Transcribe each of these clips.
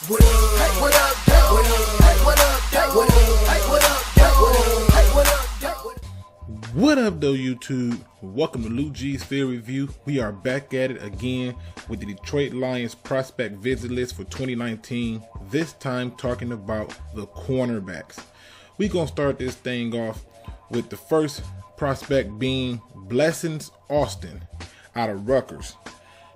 What up? Hey, what up? What up? Hey, what up? What up? Hey, what up? Hey, what up? What up, though, YouTube? Welcome to Lukegsfieldreview. We are back at it again with the Detroit Lions prospect visit list for 2019. This time talking about the cornerbacks. We're gonna start this thing off with the first prospect being Blace Austin out of Rutgers.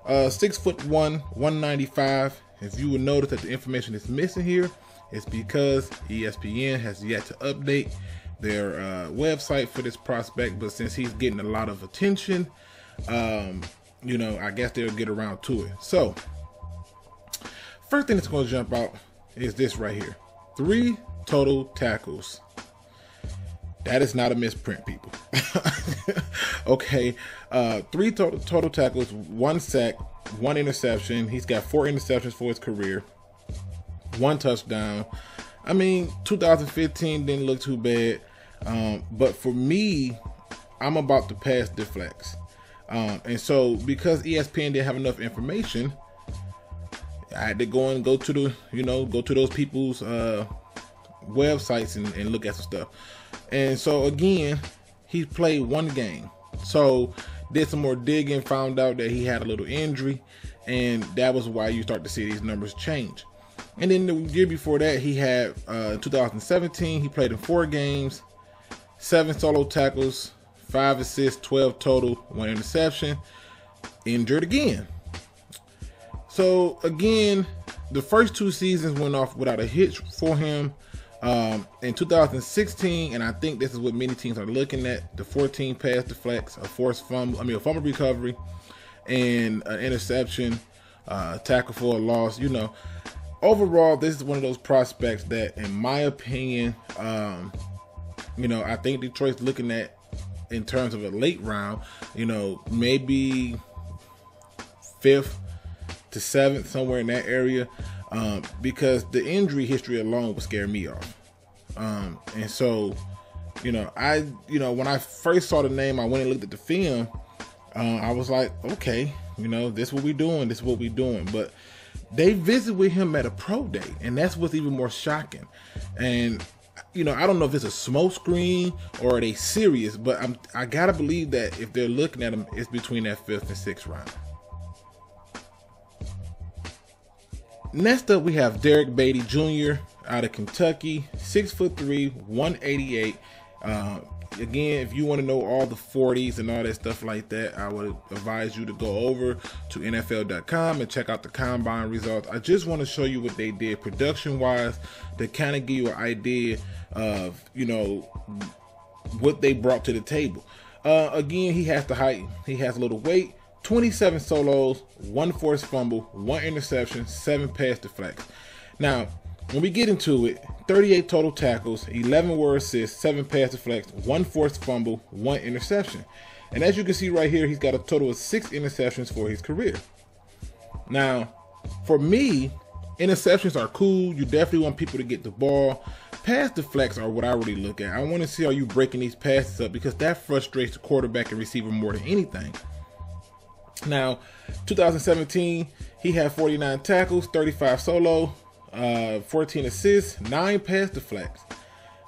6'1", 195. If you will notice that the information is missing here, it's because ESPN has yet to update their website for this prospect, but since he's getting a lot of attention, you know, I guess they'll get around to it. So, first thing that's going to jump out is this right here. 3 total tackles. That is not a misprint, people. Okay, 3 total tackles, 1 sack, 1 interception. He's got 4 interceptions for his career, 1 touchdown. I mean, 2015 didn't look too bad. But for me, I'm about to pass the flex. And so because ESPN didn't have enough information, I had to go to the, go to those people's websites and look at some stuff. And so again, he played 1 game. So did some more digging, found out that he had a little injury, and that was why you start to see these numbers change. And then the year before that, he had 2017, he played in 4 games, 7 solo tackles, 5 assists, 12 total, 1 interception, injured again. So again, the first 2 seasons went off without a hitch for him. In 2016, and I think this is what many teams are looking at, the 14 pass deflects, a fumble recovery, and an interception, tackle for a loss. Overall, this is one of those prospects that, in my opinion, I think Detroit's looking at in terms of a late round, maybe 5th to 7th, somewhere in that area, because the injury history alone would scare me off. And so, when I first saw the name, I went and looked at the film. I was like, okay, this is what we doing. This is what we doing. But they visit with him at a pro day, and that's what's even more shocking. And I don't know if it's a smoke screen or are they serious, but I gotta believe that if they're looking at him, it's between that 5th and 6th round. Next up, we have Derrick Baity Jr. out of Kentucky, 6'3", 188. Again, if you want to know all the 40s and all that stuff like that, I would advise you to go over to NFL.com and check out the combine results. I just want to show you what they did production-wise to kind of give you an idea of, what they brought to the table. Again, he has the height, he has a little weight, 27 solos, 1 forced fumble, 1 interception, 7 pass deflects. Now, when we get into it, 38 total tackles, 11 were assists, 7 pass deflects, 1 forced fumble, 1 interception. And as you can see right here, he's got a total of 6 interceptions for his career. Now, for me, interceptions are cool. You definitely want people to get the ball. Pass deflects are what I really look at. I want to see how you breaking these passes up, because that frustrates the quarterback and receiver more than anything. Now, 2017, he had 49 tackles, 35 solo, 14 assists, 9 pass deflects.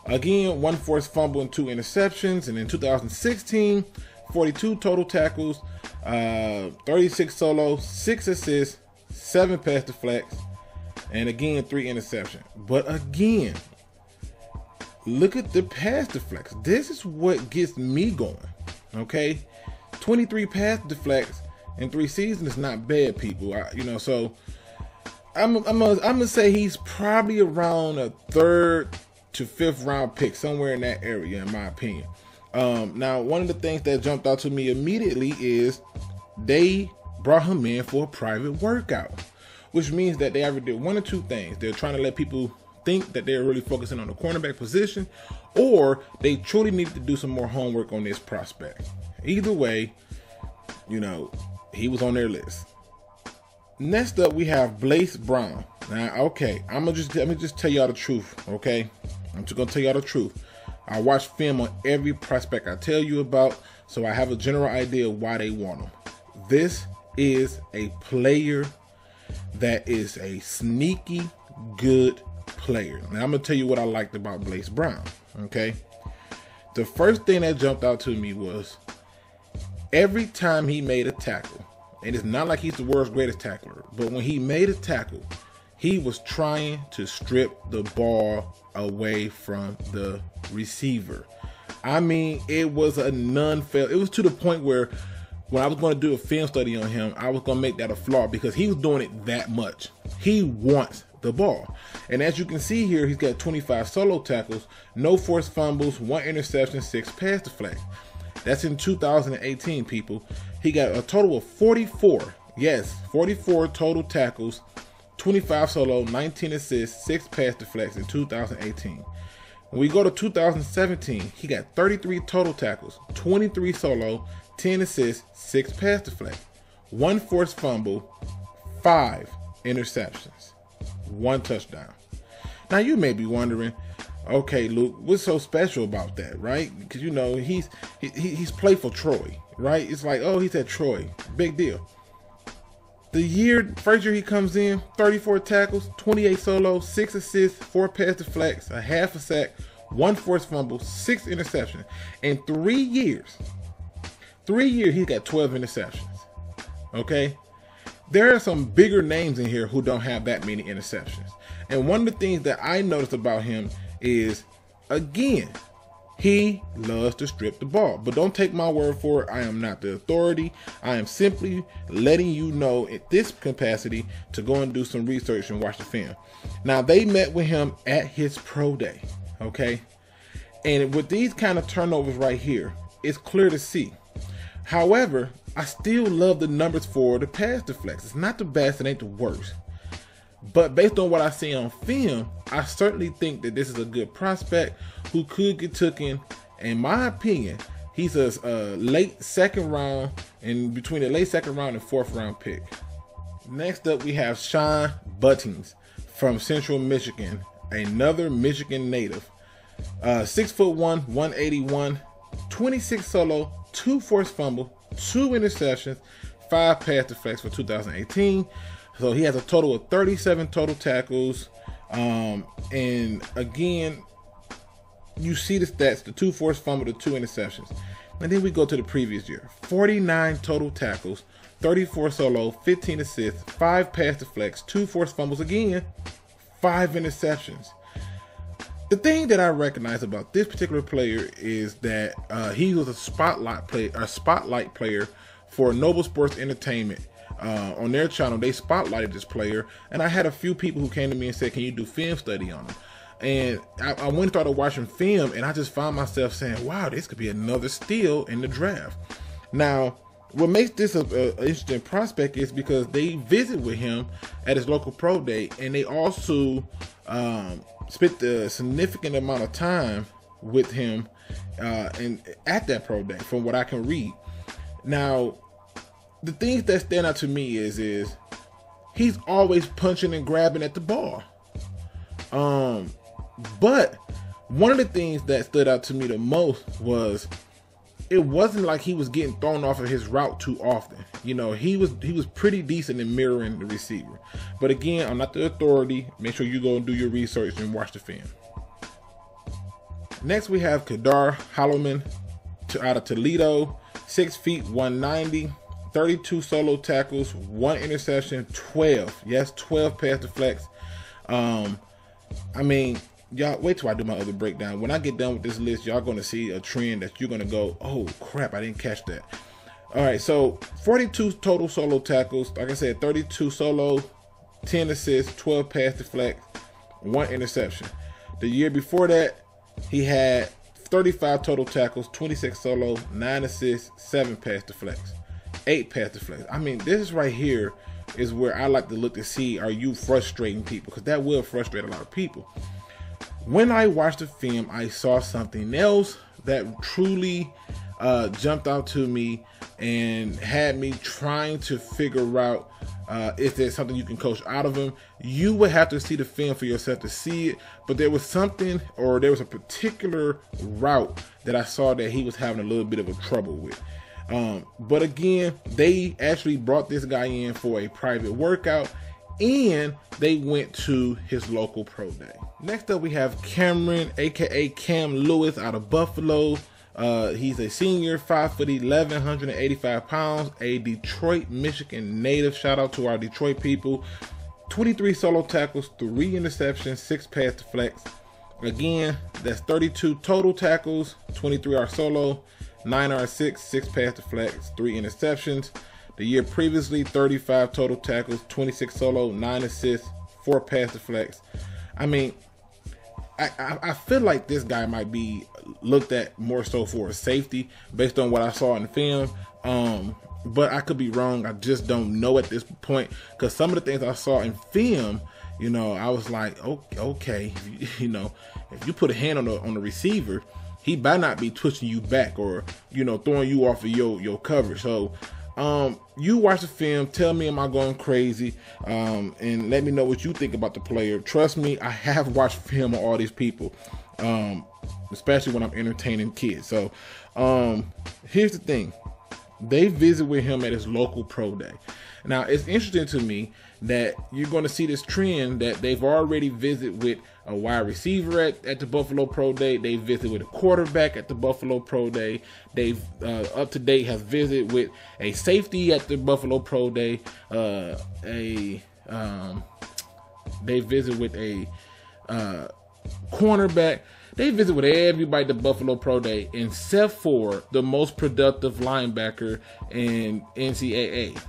Again, 1 forced fumble and 2 interceptions. And in 2016, 42 total tackles, 36 solo, 6 assists, 7 pass deflects, and again 3 interceptions. But again, look at the pass deflects. This is what gets me going. Okay, 23 pass deflects in 3 seasons is not bad, people. So I'm gonna say he's probably around a 3rd to 5th round pick, somewhere in that area, in my opinion. Now, one of the things that jumped out to me immediately is they brought him in for a private workout, which means that they either did one or 2 things. They're trying to let people think that they're really focusing on the cornerback position, or they truly needed to do some more homework on this prospect. Either way, he was on their list. Next up, we have Blace Brown. Now, okay, let me just tell y'all the truth, okay? I'm just gonna tell y'all the truth. I watch film on every prospect I tell you about, so I have a general idea of why they want him. This is a player that is a sneaky, good player. Now I'm gonna tell you what I liked about Blace Brown. Okay, the first thing that jumped out to me was every time he made a tackle, and it's not like he's the world's greatest tackler, but when he made a tackle, he was trying to strip the ball away from the receiver. I mean, it was a non-fail. It was to the point where when I was going to do a film study on him, I was going to make that a flaw because he was doing it that much. He wants the ball. And as you can see here, he's got 25 solo tackles, no forced fumbles, 1 interception, 6 pass deflects. That's in 2018, people. He got a total of 44. Yes, 44 total tackles, 25 solo, 19 assists, 6 pass deflects in 2018. When we go to 2017, he got 33 total tackles, 23 solo, 10 assists, 6 pass deflects, 1 forced fumble, 5 interceptions, 1 touchdown. Now you may be wondering, okay, Luke, what's so special about that, right? Because you know he's played for Troy, right? It's like, oh, he's at Troy, big deal. The first year he comes in, 34 tackles, 28 solo, 6 assists, 4 pass deflects, a half a sack, 1 forced fumble, 6 interceptions. In 3 years, he's got 12 interceptions. Okay? There are some bigger names in here who don't have that many interceptions. And one of the things that I noticed about him is, again, he loves to strip the ball. But don't take my word for it. I am not the authority. I am simply letting you know at this capacity to go and do some research and watch the film. Now, they met with him at his pro day, okay? And with these kind of turnovers right here, it's clear to see. However, I still love the numbers for the pass deflects. It's not the best, it ain't the worst. But based on what I see on film, I certainly think that this is a good prospect who could get taken. In my opinion, he's a late second round, and between the late second round and 4th round pick. Next up, we have Sean Bunting from Central Michigan, another Michigan native. 6'1", 181, 26 solo, 2 forced fumble, 2 interceptions, 5 pass deflects for 2018. So he has a total of 37 total tackles. And again, you see the stats, the 2 forced fumble, the 2 interceptions. And then we go to the previous year, 49 total tackles, 34 solo, 15 assists, 5 pass deflects, 2 forced fumbles, again, 5 interceptions. The thing that I recognize about this particular player is that he was a spotlight player for Noble Sports Entertainment. On their channel, they spotlighted this player, and I had a few people who came to me and said, can you do film study on him? And I went and started watching film, and I just found myself saying, wow, this could be another steal in the draft. Now, what makes this an interesting prospect is because they visit with him at his local pro day, and they also spent a significant amount of time with him and at that pro day, from what I can read. Now, the things that stand out to me is he's always punching and grabbing at the ball. But one of the things that stood out to me the most was it wasn't like he was getting thrown off of his route too often. You know, he was pretty decent in mirroring the receiver. But again, I'm not the authority. Make sure you go and do your research and watch the film. Next, we have KADAR Hollman out of Toledo, 6 feet 190. 32 solo tackles, 1 interception, 12 pass deflects. I mean, y'all wait till I do my other breakdown. When I get done with this list, y'all gonna see a trend that you're gonna go, oh crap, I didn't catch that. All right, so 42 total solo tackles, like I said, 32 solo, 10 assists, 12 pass deflects, 1 interception. The year before that, he had 35 total tackles, 26 solo, 9 assists, 7 pass deflects, 8 pass deflects. I mean, this right here is where I like to look to see, are you frustrating people? Because that will frustrate a lot of people. When I watched the film, I saw something else that truly jumped out to me and had me trying to figure out if there's something you can coach out of him. You would have to see the film for yourself to see it, but there was something, or there was a particular route that I saw that he was having a little bit of a trouble with. But again, they actually brought this guy in for a private workout, and they went to his local pro day. Next up, we have Cameron, aka Cam Lewis, out of Buffalo. He's a senior, 5'11", 185 pounds, a Detroit, Michigan native. Shout out to our Detroit people. 23 solo tackles, 3 interceptions, 6 pass deflects. Again, that's 32 total tackles, 23 are solo, 9 are 6 pass deflects, 3 interceptions. The year previously, 35 total tackles, 26 solo, 9 assists, 4 pass deflects. I mean, I feel like this guy might be looked at more so for a safety based on what I saw in film. But I could be wrong. I just don't know at this point, because some of the things I saw in film, you know, I was like, okay, you know, if you put a hand on the receiver, he better not be twitching you back or, you know, throwing you off of your cover. So you watch the film, tell me am I going crazy, and let me know what you think about the player. Trust me, I have watched film on all these people, especially when I'm entertaining kids. So here's the thing. They visit with him at his local pro day. Now, it's interesting to me that you're going to see this trend that they've already visited with a wide receiver at the Buffalo Pro Day. They visit with a quarterback at the Buffalo Pro Day. They've up to date has visited with a safety at the Buffalo Pro Day. They visit with a cornerback. They visit with everybody at the Buffalo Pro Day except for the most productive linebacker in NCAA.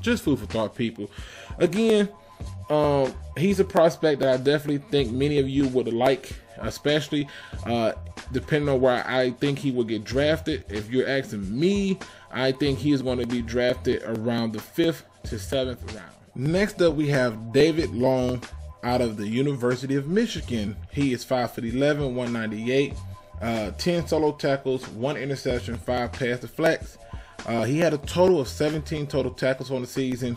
Just food for thought, people. Again, he's a prospect that I definitely think many of you would like, especially depending on where I think he will get drafted. If you're asking me, I think he's going to be drafted around the 5th to 7th round. Next up, we have David Long out of the University of Michigan. He is 5'11", 198, 10 solo tackles, 1 interception, 5 pass deflects. He had a total of 17 total tackles on the season,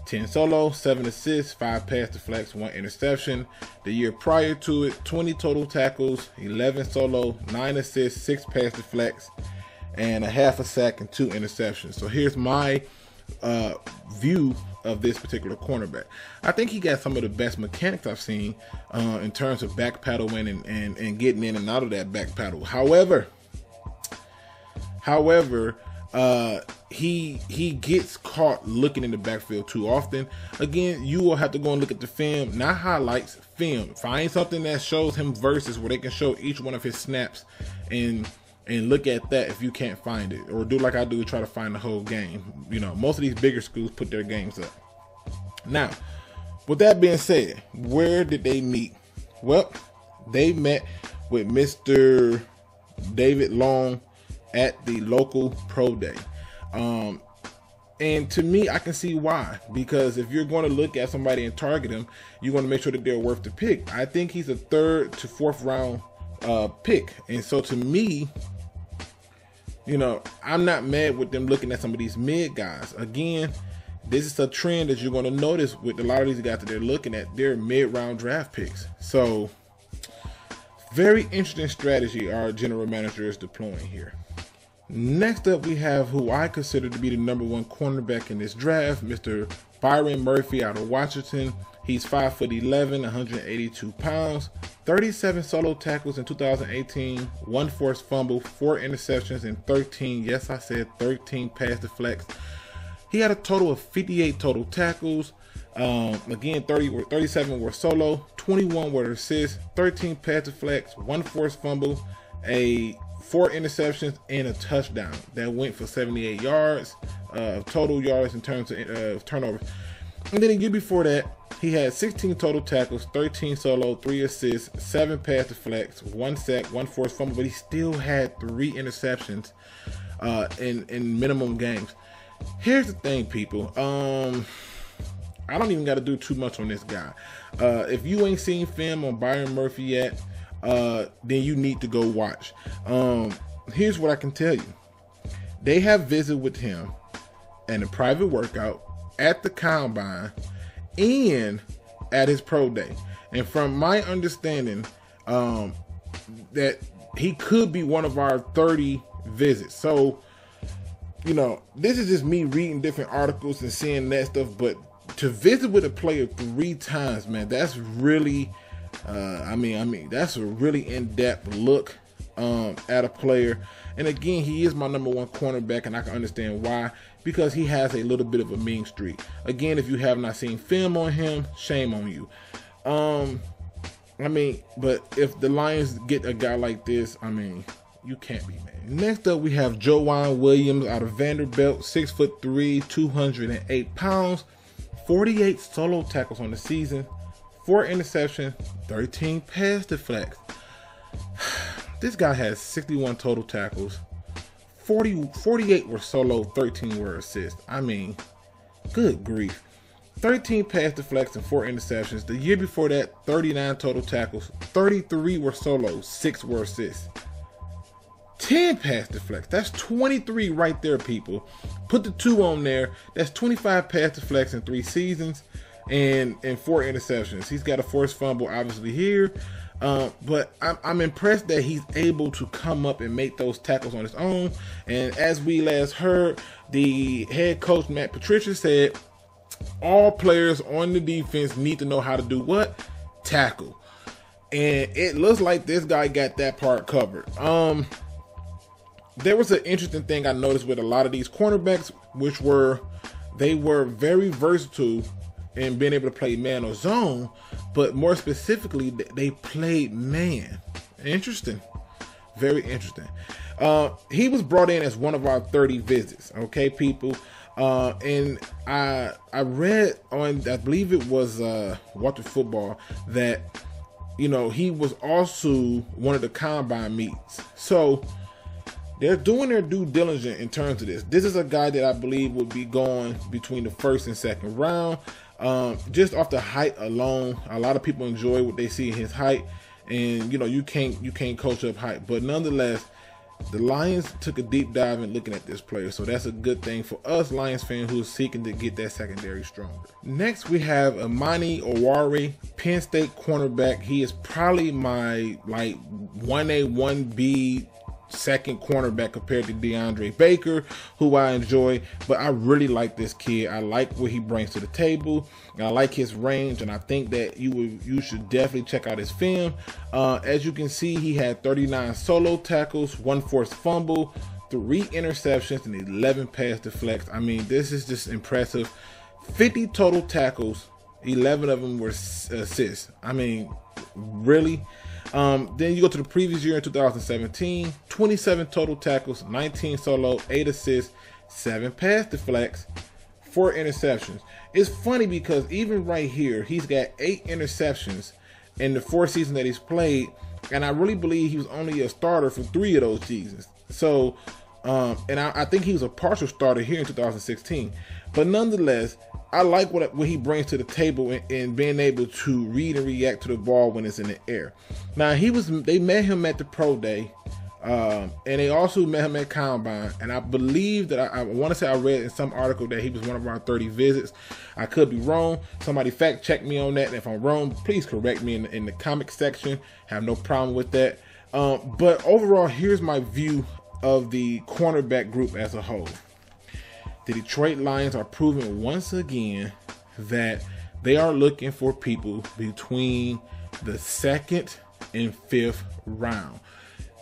10 solo, 7 assists, 5 pass deflects, 1 interception. The year prior to it, 20 total tackles, 11 solo, 9 assists, 6 pass deflects, and a half a sack and 2 interceptions. So here's my view of this particular cornerback. I think he got some of the best mechanics I've seen in terms of back paddling and getting in and out of that back paddle. However, he gets caught looking in the backfield too often. Again, you will have to go and look at the film, not highlights, film. Find something that shows him versus where they can show each one of his snaps and look at that if you can't find it, or do like I do, try to find the whole game. You know, most of these bigger schools put their games up. Now, with that being said, where did they meet? Well, they met with Mr. David Long at the local pro day. And to me, I can see why, because if you're going to look at somebody and target him, you want to make sure that they're worth the pick. I think he's a 3rd to 4th round pick. And so to me, you know, I'm not mad with them looking at some of these mid guys. Again, this is a trend that you're going to notice with a lot of these guys that they're looking at. They're mid-round draft picks. So very interesting strategy our general manager is deploying here. Next up, we have who I consider to be the #1 cornerback in this draft, Mr. Byron Murphy out of Washington. He's 5'11", 182 pounds, 37 solo tackles in 2018, 1 forced fumble, 4 interceptions, and 13, yes I said 13 pass deflects. He had a total of 58 total tackles. Again, 37 were solo, 21 were assists, 13 pass deflects, 1 forced fumble, 4 interceptions, and a touchdown that went for 78 yards, total yards in terms of turnovers. And then the year before that, he had 16 total tackles, 13 solo, 3 assists, 7 pass deflects, 1 sack, 1 forced fumble, but he still had 3 interceptions in minimum games. Here's the thing, people. I don't even got to do too much on this guy. If you ain't seen film on Byron Murphy yet, then you need to go watch. Here's what I can tell you. They have visited with him in a private workout, at the combine, and at his pro day. And from my understanding, that he could be one of our 30 visits. So you know, this is just me reading different articles and seeing that stuff, but to visit with a player 3 times, man, that's really, I mean, that's a really in-depth look at a player. And again, he is my #1 cornerback, and I can understand why, because he has a little bit of a mean streak. Again, if you have not seen film on him, shame on you. I mean, but if the Lions get a guy like this, I mean, you can't be mad. Next up, we have Joanne Williams out of Vanderbilt, 6'3", 208 pounds, 48 solo tackles on the season, 4 interceptions, 13 pass deflects. This guy has 61 total tackles, 48 were solo, 13 were assists. I mean, good grief. 13 pass deflects and 4 interceptions. The year before that, 39 total tackles, 33 were solo, 6 were assists. 10 pass deflects. That's 23 right there, people. Put the 2 on there. That's 25 pass deflects in 3 seasons and 4 interceptions. He's got a forced fumble, obviously, here. But I'm impressed that he's able to come up and make those tackles on his own. And as we last heard, the head coach, Matt Patricia, said all players on the defense need to know how to do what? Tackle. And it looks like this guy got that part covered. There was an interesting thing I noticed with a lot of these cornerbacks, which were they were very versatile in being able to play man or zone, but more specifically, they played man. Interesting. Very interesting. He was brought in as one of our 30 visits. Okay, people. And I read on, I believe it was Walter Football, that, you know, he was also one of the combine meets. So they're doing their due diligence in terms of this. This is a guy that I believe would be going between the 1st and 2nd round. Just off the height alone, a lot of people enjoy what they see in his height, and you know, you can't coach up height, but nonetheless, the Lions took a deep dive in looking at this player, so that's a good thing for us Lions fans who are seeking to get that secondary stronger. Next, we have Amani Oruwariye, Penn State cornerback. He is probably my 1A, 1B second cornerback compared to DeAndre Baker, who I enjoy, but I really like this kid. I like what he brings to the table, and I like his range, and I think that you should definitely check out his film. As you can see, he had 39 solo tackles, 1 forced fumble, 3 interceptions, and 11 pass deflects. I mean, this is just impressive. 50 total tackles, 11 of them were assists. I mean, really? Then you go to the previous year in 2017, 27 total tackles, 19 solo, 8 assists, 7 pass deflects, 4 interceptions. It's funny because even right here, he's got 8 interceptions in the 4 seasons that he's played, and I really believe he was only a starter for 3 of those seasons. So, and I think he was a partial starter here in 2016. But nonetheless, I like what he brings to the table in being able to read and react to the ball when it's in the air. Now, they met him at the Pro Day, and they also met him at Combine. And I believe that I want to say I read in some article that he was one of our 30 visits. I could be wrong. Somebody fact check me on that. And if I'm wrong, please correct me in the comment section. Have no problem with that. But overall, here's my view of the cornerback group as a whole. The Detroit Lions are proving once again that they are looking for people between the 2nd and 5th round.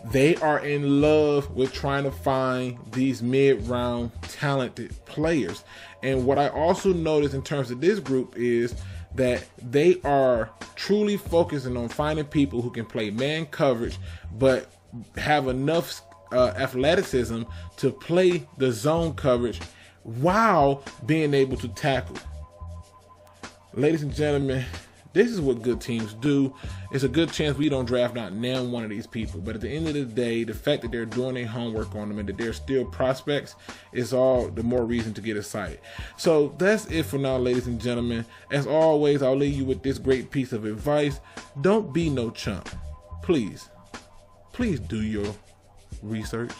They are in love with trying to find these mid-round talented players. And what I also noticed in terms of this group is that they are truly focusing on finding people who can play man coverage, but have enough athleticism to play the zone coverage while being able to tackle. Ladies and gentlemen, this is what good teams do. It's a good chance we don't draft not name one of these people, but at the end of the day, the fact that they're doing their homework on them and that they're still prospects is all the more reason to get excited. So that's it for now, ladies and gentlemen. As always, I'll leave you with this great piece of advice. Don't be no chump. Please do your research.